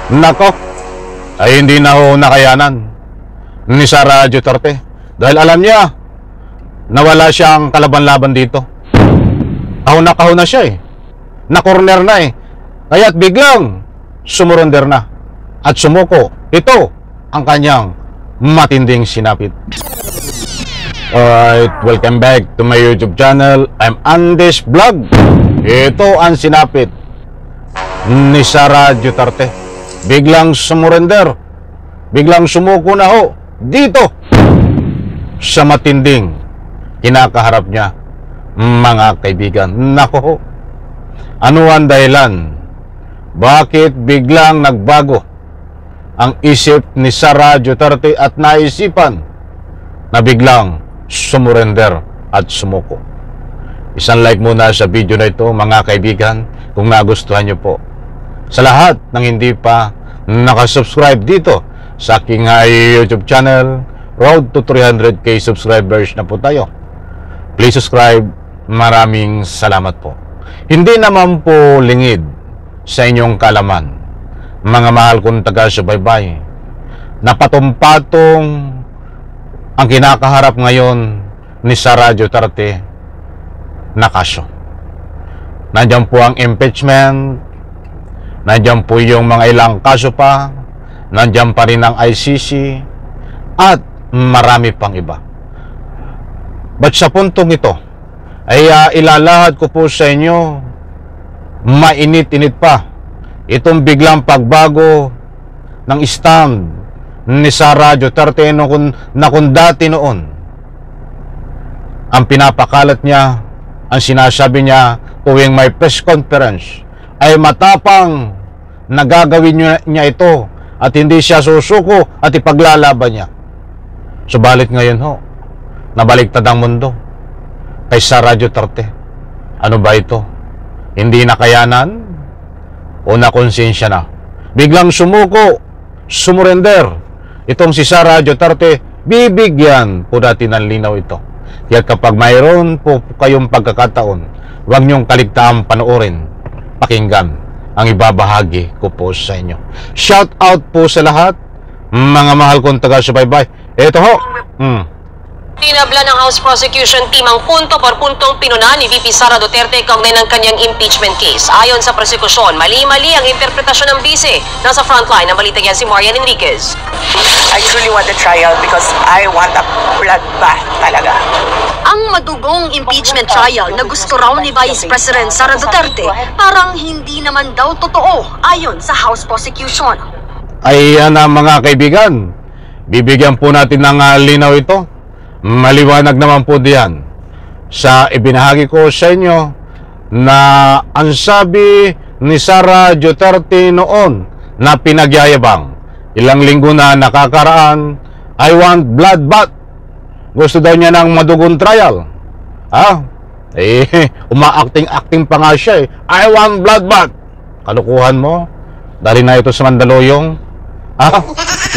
Nako, ay hindi na ho nakayanan ni Sara Duterte. Dahil alam niya, nawala siyang kalaban-laban dito. Kahuna siya eh. Na-corner na eh. Kaya't biglang sumurrender na at sumuko. Ito ang kanyang matinding sinapit. Alright, welcome back to my YouTube channel. I'm Andes Vlog. Ito ang sinapit ni Sara Duterte. Biglang sumurrender. Biglang sumuko na ho dito sa matinding kinakaharap niya, mga kaibigan. Nako ho, ano ang dahilan? Bakit biglang nagbago ang isip ni Sara Duterte at naisipan na biglang sumurrender at sumuko? Isang like muna sa video na ito, mga kaibigan, kung nagustuhan nyo po. Sa lahat ng hindi pa nakasubscribe dito sa aking YouTube channel, road to 300k subscribers na po tayo. Please subscribe. Maraming salamat po. Hindi naman po lingid sa inyong kalaman, mga mahal kong taga-subaybay, na patong-patong ang kinakaharap ngayon ni Sara Duterte na kaso. Nandiyan po ang impeachment, nandiyan po yung mga ilang kaso pa, nandiyan pa rin ang ICC, at marami pang iba. But sa puntong ito, ay ilalahad ko po sa inyo, mainit-init pa, itong biglang pagbago ng stand ni Sara Duterte na kung dati noon, ang pinapakalat niya, ang sinasabi niya tuwing may press conference, ay matapang na gagawin niya ito at hindi siya susuko at ipaglalaban niya. Subalit ngayon ho, nabaliktad ang mundo kay Sara Duterte. Ano ba ito? Hindi nakayanan o nakonsensya na? Biglang sumuko, sumurrender. Itong si Sara Duterte, bibigyan po natin ng linaw ito. Kaya kapag mayroon po kayong pagkakataon, huwag niyong kaligtaan panoorin, pakinggan ang ibabahagi ko po sa inyo. Shout out po sa lahat, mga mahal kong taga-subaybay. Ito ho. Tinabla ng House Prosecution Team ang punto por puntong pinuna ni VP Sara Duterte kaugnay ng kanyang impeachment case. Ayon sa prosekusyon, mali-mali ang interpretasyon ng bise. Nasa frontline ng balita yan si Marian Enriquez. I truly want the trial because I want a bloodbath talaga. Ang madugong impeachment trial na gusto raw ni Vice President Sara Duterte parang hindi naman daw totoo ayon sa House Prosecution. Ayan na mga kaibigan, bibigyan po natin ng linaw ito. Maliwanag naman po diyan sa ibinahagi ko sa inyo na ang sabi ni Sara Duterte noon na pinagyayabang ilang linggo na nakakaraan, I want bloodbath. Gusto daw niya ng madugong trial. Uma-acting pa nga siya eh. I want bloodbath. Kalukuhan mo. Dali na ito sa Mandaluyong.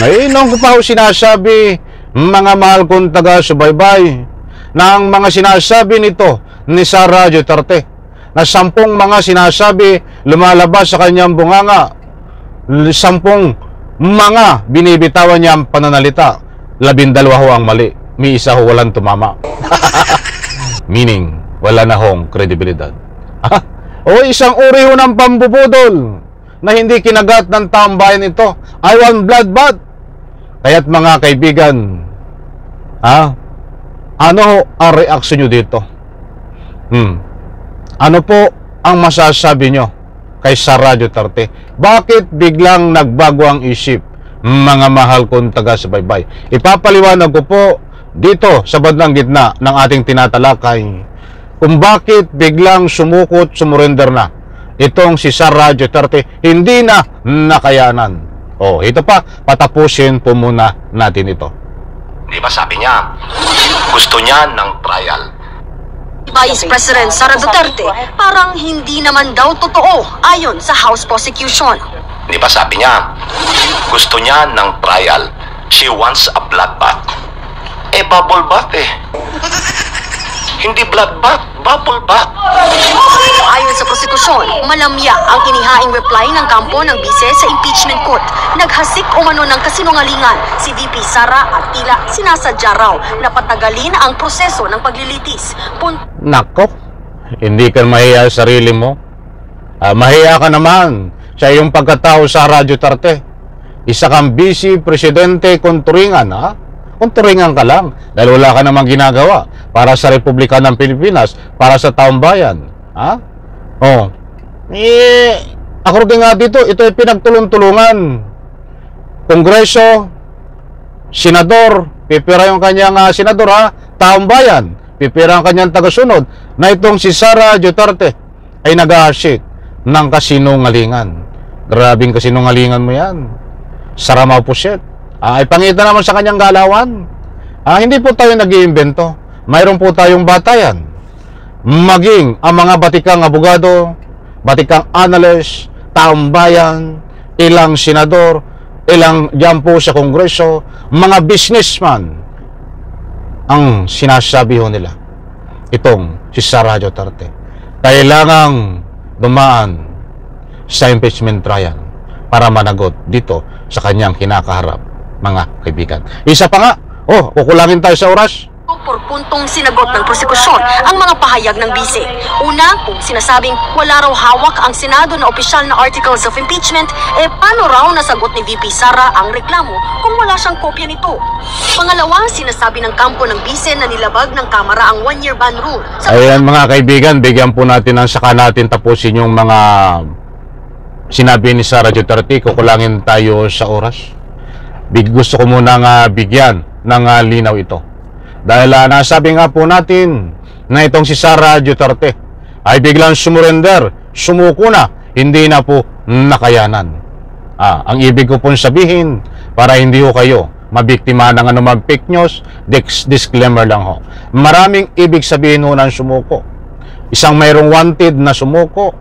Ngayon ko pa ho sinasabi, mga mahal kong taga-subaybay, na ang mga sinasabi nito ni Sara Duterte, na 10 mga sinasabi lumalabas sa kanyang bunganga, 10 mga binibitawan niya ang pananalita, 12 ho ang mali, may isa ho walang tumama. Meaning, wala na hong kredibilidad. O isang uri ho ng pambubudol na hindi kinagat ng taong bayan ito. I want bloodbath. Kaya't mga kaibigan, ano ang reaksyon nyo dito? Ano po ang masasabi nyo kay Sara Duterte? Bakit biglang nagbago ang isip, mga mahal kong taga-subaybay? Ipapaliwanag ko po dito sa bandang gitna ng ating tinatalakay kung bakit biglang sumukot, sumurrender na itong si Sara Duterte, hindi na nakayanan. Ito pa, patapusin po muna natin ito. Di ba sabi niya, gusto niya ng trial. Vice President Sara Duterte parang hindi naman daw totoo ayon sa House Prosecution. Di ba sabi niya, gusto niya ng trial. She wants a bloodbath. Bubble bath eh. Hindi bloodbath, bubble bath. Ayon sa prosekusyon, malamya ang inihaing reply ng kampo ng bise sa impeachment court. Naghasik umano ng kasinungalingan si VP Sara at tila sinasadya raw na patagalin ang proseso ng paglilitis. Nako, hindi ka mahiya sa sarili mo. Mahiya ka naman sa iyong pagkatao, Sara Duterte. Isa kang vice presidente konturingan, ha? Konturingan ka lang dahil wala ka namang ginagawa para sa Republika ng Pilipinas, para sa taong bayan, ha? Oh. Ako rin nga dito, ito ay pinagtulong-tulungan. Kongreso, senador, pipira yung kanyang senador, ha? Taong bayan, pipira ang kanyang tagasunod, na itong si Sara Duterte ay nag-ahasik ng kasinungalingan. Grabing kasinungalingan mo yan. Sara Maupuset. Ay pangita naman sa kanyang galawan. Hindi po tayo nag-iimbento. Mayroon po tayong batayan. Maging ang mga batikang abogado, batikang analyst, taong bayan, ilang senador, ilang dyan po sa kongreso, mga businessman, ang sinasabi ho nila, itong si Sara Duterte, kailangang dumaan sa impeachment trial para managot dito sa kanyang kinakaharap, mga kaibigan. Isa pa nga, kukulangin tayo sa oras. Por puntong sinagot ng prosekusyon ang mga pahayag ng bise. Una, kung sinasabing wala raw hawak ang Senado na opisyal na articles of impeachment, paano raw nasagot ni VP Sara ang reklamo kung wala siyang kopya nito? Pangalawa, sinasabi ng kampo ng bise na nilabag ng Kamara ang one-year ban rule. Ayan mga kaibigan, bigyan po natin ang saka natin tapusin yung mga sinabi ni Sara Duterte. Kukulangin tayo sa oras. Gusto ko muna bigyan ng linaw ito. Dahil nasabi nga po natin na itong si Sara Duterte ay biglang sumurrender, sumuko na, hindi na po nakayanan. Ang ibig ko pong sabihin, para hindi ho kayo mabiktima ng anumang fake news, disclaimer lang ho. Maraming ibig sabihin ho ng sumuko. Isang mayroong wanted na sumuko,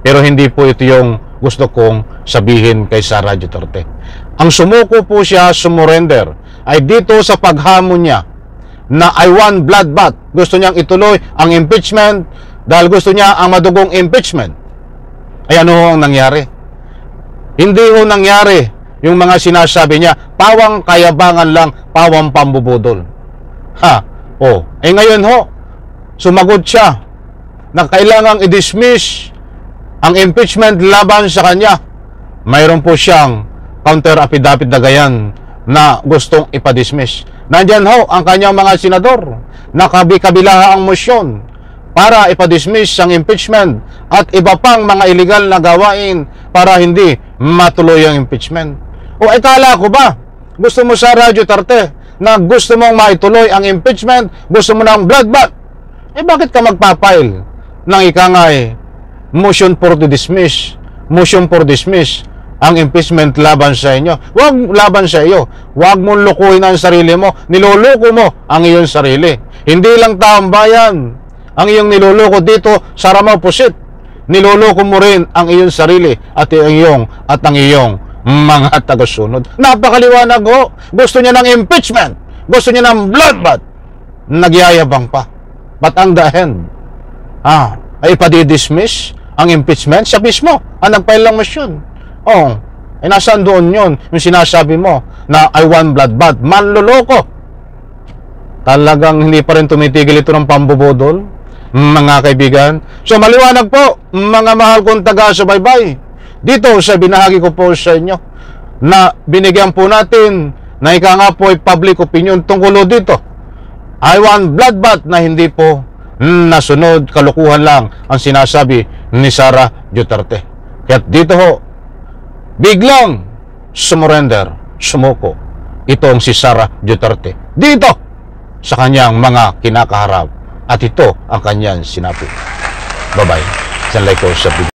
pero hindi po ito yung gusto kong sabihin kay Sara Duterte. Ang sumuko po siya, sumurrender, ay dito sa paghamon niya na I want bloodbath. Gusto niyang ituloy ang impeachment dahil gusto niya ang madugong impeachment. Ay ano ho ang nangyari? Hindi ho nangyari yung mga sinasabi niya, pawang kayabangan lang, pawang pambubudol. Ngayon ho, sumagot siya na kailangang i-dismiss ang impeachment laban sa kanya. Mayroon po siyang counter affidavit na gayan na gustong ipadismiss. Nandyan ho ang kanyang mga senador na kabila ang motion para ipadismiss ang impeachment at iba pang mga illegal na gawain para hindi matuloy ang impeachment. Ikala ko ba gusto mo, Sara Duterte, na gusto mong maituloy ang impeachment, gusto mo ng bloodbath? Bakit ka magpapile ng motion for to dismiss, motion for dismiss ang impeachment laban sa inyo? Huwag laban sa iyo. Huwag mong lukuhin ang sarili mo. Niloloko mo ang iyong sarili. Hindi lang taong bayan ang iyong niloloko dito, Sara Maupuset. Niloloko mo rin ang iyong sarili at ang iyong mga tagasunod. Napakaliwanag ho. Gusto niya ng impeachment. Gusto niya ng bloodbath. Nagyayabang pa. But ang the end, ay ipadidismiss ang impeachment. Siya mismo ang nagfile ng motion. Nasaan doon yun? Yung sinasabi mo na I want bloodbath. Manloloko. Talagang hindi pa rin tumitigil ito ng pambubudol, mga kaibigan. So maliwanag po, mga mahal kong taga-subaybay, dito sa binahagi ko po sa inyo na binigyan po natin na ika nga po ay public opinion tungkol dito. I want bloodbath na hindi po nasunod, kalukuhan lang ang sinasabi ni Sara Duterte. Kaya dito ho, biglang sumurrender, sumuko itong si Sara Duterte dito sa kanyang mga kinakaharap at ito ang kanyang sinabi. Bye-bye. Sa like ko sa video.